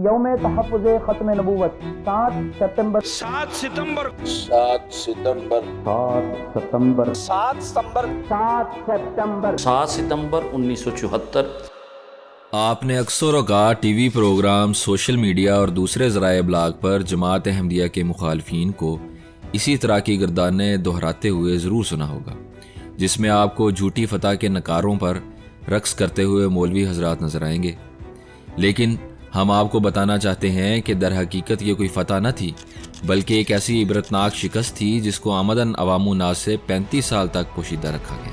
یوم تحفظ ختم نبوت 7 ستمبر 7 ستمبر 1974۔ آپ نے اکثر اوقات T V program, social media اور دوسرے ذرائع ابلاغ پر جماعت احمدیہ کے مخالفین کو اسی طرح کی گردانیں دہراتے ہوئے ضرور سنا ہوگا، جس میں آپ کو جھوٹی فتح کے نکاروں پر رقص کرتے ہوئے مولوی حضرات نظر آئیں گے۔ لیکن ہم آپ کو بتانا چاہتے ہیں کہ در حقیقت یہ کوئی فتح نہ تھی، بلکہ ایک ایسی عبرتناک شکست تھی جس کو آمدن عوام الناس سے 35 سال تک پوشیدہ رکھا گیا۔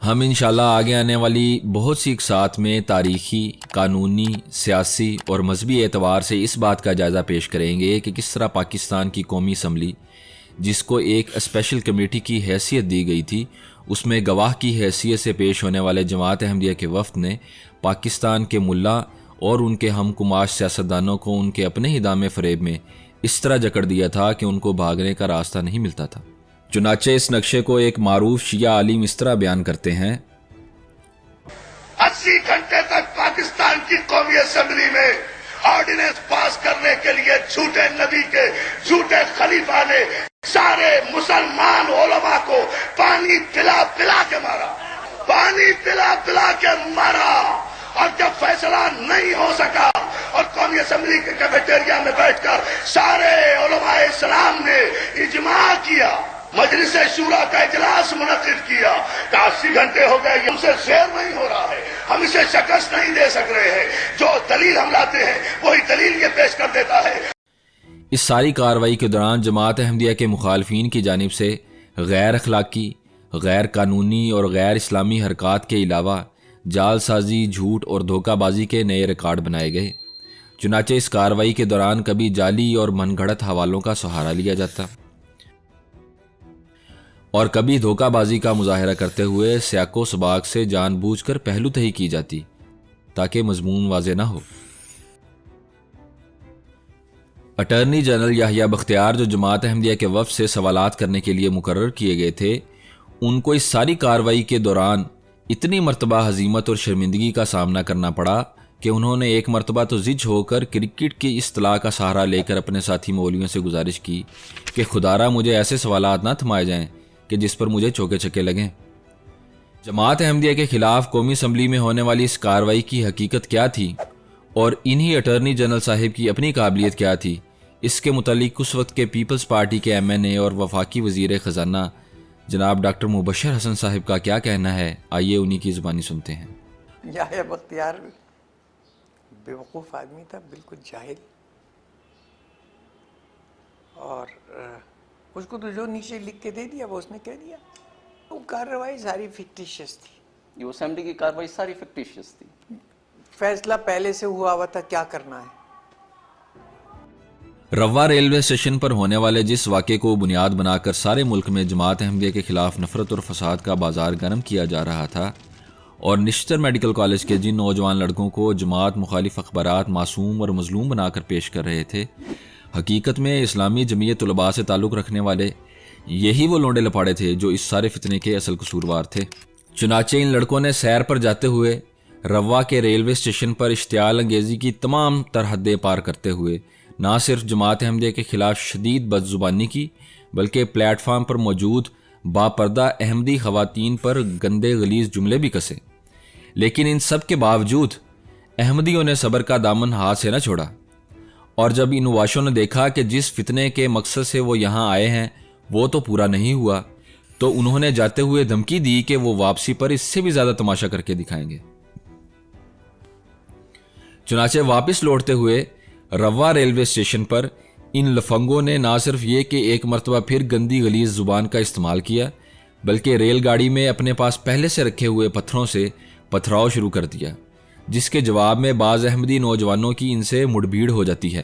ہم انشاءاللہ آگے آنے والی بہت سی اقساط میں تاریخی، قانونی، سیاسی اور مذہبی اعتبار سے اس بات کا جائزہ پیش کریں گے کہ کس طرح پاکستان کی قومی اسمبلی، جس کو ایک اسپیشل کمیٹی کی حیثیت دی گئی تھی، اس میں گواہ کی حیثیت سے پیش ہونے والے جماعت احمدیہ کے وفد نے پاکستان کے ملا اور ان کے ہم کماش سیاستدانوں کو ان کے اپنے ہی دام فریب میں اس طرح جکڑ دیا تھا کہ ان کو بھاگنے کا راستہ نہیں ملتا تھا۔ چنانچہ اس نقشے کو ایک معروف شیعہ عالم اس طرح بیان کرتے ہیں: 80 گھنٹے تک پاکستان کی قومی اسمبلی میں آرڈیننس پاس کرنے کے لیے جھوٹے نبی کے جھوٹے خلیفہ نے سارے مسلمان علماء کو پانی پلا پلا کے مارا، اور جب فیصلہ نہیں ہو سکا اور قومی اسمبلی کے کیفیٹیریا میں بیٹھ کر سارے علماء اسلام نے اجماع کیا، مجلس شورا کا اجلاس منعقد کیا کہ 80 گھنٹے ہو گئے، ہم سے زیر نہیں ہو رہا ہے، ہم اسے شکست نہیں دے سک رہے ہیں، جو دلیل ہم لاتے ہیں وہی دلیل یہ پیش کر دیتا ہے۔ اس ساری کارروائی کے دوران جماعت احمدیہ کے مخالفین کی جانب سے غیر اخلاقی، غیر قانونی اور غیر اسلامی حرکات کے علاوہ جال سازی، جھوٹ اور دھوکہ بازی کے نئے ریکارڈ بنائے گئے۔ چنانچہ اس کارروائی کے دوران کبھی جعلی اور من گھڑت حوالوں کا سہارا لیا جاتا اور کبھی دھوکہ بازی کا مظاہرہ کرتے ہوئے سیاق و سباق سے جان بوجھ کر پہلو تہی کی جاتی تاکہ مضمون واضح نہ ہو۔ اٹارنی جنرل یحییٰ بختیار، جو جماعت احمدیہ کے وفد سے سوالات کرنے کے لیے مقرر کیے گئے تھے، ان کو اس ساری کارروائی کے دوران اتنی مرتبہ ہزیمت اور شرمندگی کا سامنا کرنا پڑا کہ انہوں نے ایک مرتبہ تو زج ہو کر کرکٹ کی اصطلاح کا سہارا لے کر اپنے ساتھی مولویوں سے گزارش کی کہ خدارا مجھے ایسے سوالات نہ تھمائے جائیں کہ جس پر مجھے چوکے چکے لگیں۔ جماعت احمدیہ کے خلاف قومی اسمبلی میں ہونے والی اس کارروائی کی حقیقت کیا تھی اور انہی اٹارنی جنرل صاحب کی اپنی قابلیت کیا تھی، اس کے متعلق اس وقت کے پیپلز پارٹی کے MNA اور وفاقی وزیر خزانہ جناب ڈاکٹر مبشر حسن صاحب کا کیا کہنا ہے، آئیے انہی کی زبانی سنتے ہیں۔ یحییٰ بختیار بیوقوف آدمی تھا، بالکل جاہل، اور اس کو تو جو نیچے لکھ کے دے دیا وہ اس نے کہہ دیا۔ وہ کارروائی ساری فکٹیشیس تھی، وہ اسمبلی کی کارروائی ساری فکٹیشیس تھی، فیصلہ پہلے سے ہوا ہوا تھا کیا کرنا ہے۔ روا ریلوے اسٹیشن پر ہونے والے جس واقعے کو بنیاد بنا کر سارے ملک میں جماعت احمدیہ کے خلاف نفرت اور فساد کا بازار گرم کیا جا رہا تھا، اور نشتر میڈیکل کالج کے جن نوجوان لڑکوں کو جماعت مخالف اخبارات معصوم اور مظلوم بنا کر پیش کر رہے تھے، حقیقت میں اسلامی جمعیت طلباء سے تعلق رکھنے والے یہی وہ لونڈے لپاڑے تھے جو اس سارے فتنے کے اصل قصوروار تھے۔ چنانچہ ان لڑکوں نے سیر پر جاتے ہوئے روا کے ریلوے اسٹیشن پر اشتعال انگیزی کی تمام تر حدیں پار کرتے ہوئے نہ صرف جماعت احمدیہ کے خلاف شدید بد زبانی کی، بلکہ پلیٹ فارم پر موجود باپردہ احمدی خواتین پر گندے غلیظ جملے بھی کسے۔ لیکن ان سب کے باوجود احمدیوں نے صبر کا دامن ہاتھ سے نہ چھوڑا، اور جب ان واشوں نے دیکھا کہ جس فتنے کے مقصد سے وہ یہاں آئے ہیں وہ تو پورا نہیں ہوا، تو انہوں نے جاتے ہوئے دھمکی دی کہ وہ واپسی پر اس سے بھی زیادہ تماشا کر کے دکھائیں گے۔ چنانچہ واپس لوٹتے ہوئے روا ریلوے اسٹیشن پر ان لفنگوں نے نہ صرف یہ کہ ایک مرتبہ پھر گندی غلیظ زبان کا استعمال کیا، بلکہ ریل گاڑی میں اپنے پاس پہلے سے رکھے ہوئے پتھروں سے پتھراؤ شروع کر دیا، جس کے جواب میں بعض احمدی نوجوانوں کی ان سے مڑ بھیڑ ہو جاتی ہے،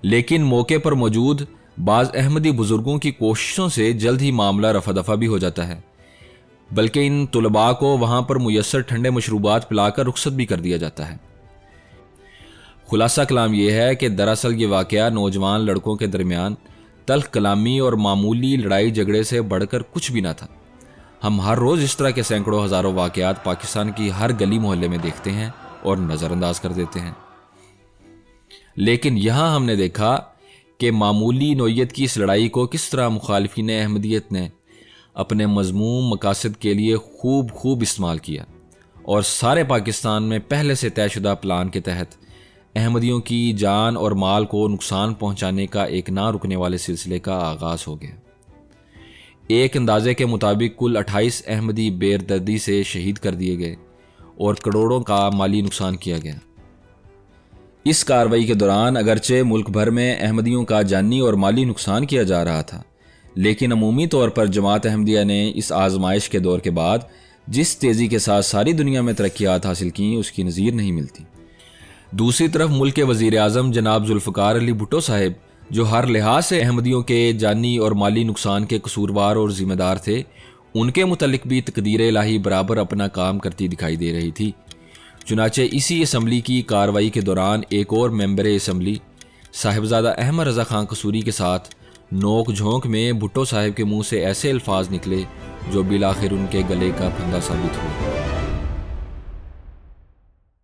لیکن موقع پر موجود بعض احمدی بزرگوں کی کوششوں سے جلد ہی معاملہ رفع دفع بھی ہو جاتا ہے، بلکہ ان طلباء کو وہاں پر میسر ٹھنڈے مشروبات پلا کر رخصت بھی کر دیا جاتا ہے۔ خلاصہ کلام یہ ہے کہ دراصل یہ واقعہ نوجوان لڑکوں کے درمیان تلخ کلامی اور معمولی لڑائی جھگڑے سے بڑھ کر کچھ بھی نہ تھا۔ ہم ہر روز اس طرح کے سینکڑوں ہزاروں واقعات پاکستان کی ہر گلی محلے میں دیکھتے ہیں اور نظر انداز کر دیتے ہیں، لیکن یہاں ہم نے دیکھا کہ معمولی نوعیت کی اس لڑائی کو کس طرح مخالفین احمدیت نے اپنے مذموم مقاصد کے لیے خوب استعمال کیا، اور سارے پاکستان میں پہلے سے طے شدہ پلان کے تحت احمدیوں کی جان اور مال کو نقصان پہنچانے کا ایک نہ رکنے والے سلسلے کا آغاز ہو گیا۔ ایک اندازے کے مطابق کل 28 احمدی بے دردی سے شہید کر دیے گئے اور کروڑوں کا مالی نقصان کیا گیا۔ اس کارروائی کے دوران اگرچہ ملک بھر میں احمدیوں کا جانی اور مالی نقصان کیا جا رہا تھا، لیکن عمومی طور پر جماعت احمدیہ نے اس آزمائش کے دور کے بعد جس تیزی کے ساتھ ساری دنیا میں ترقیات حاصل کیں اس کی نظیر نہیں ملتی۔ دوسری طرف ملک کے وزیر اعظم جناب ذوالفقار علی بھٹو صاحب، جو ہر لحاظ سے احمدیوں کے جانی اور مالی نقصان کے قصوروار اور ذمہ دار تھے، ان کے متعلق بھی تقدیر الہی برابر اپنا کام کرتی دکھائی دے رہی تھی۔ چنانچہ اسی اسمبلی کی کارروائی کے دوران ایک اور ممبر اسمبلی صاحبزادہ احمد رضا خان قصوری کے ساتھ نوک جھونک میں بھٹو صاحب کے منہ سے ایسے الفاظ نکلے جو بالآخر ان کے گلے کا پھندا ثابت ہوئے۔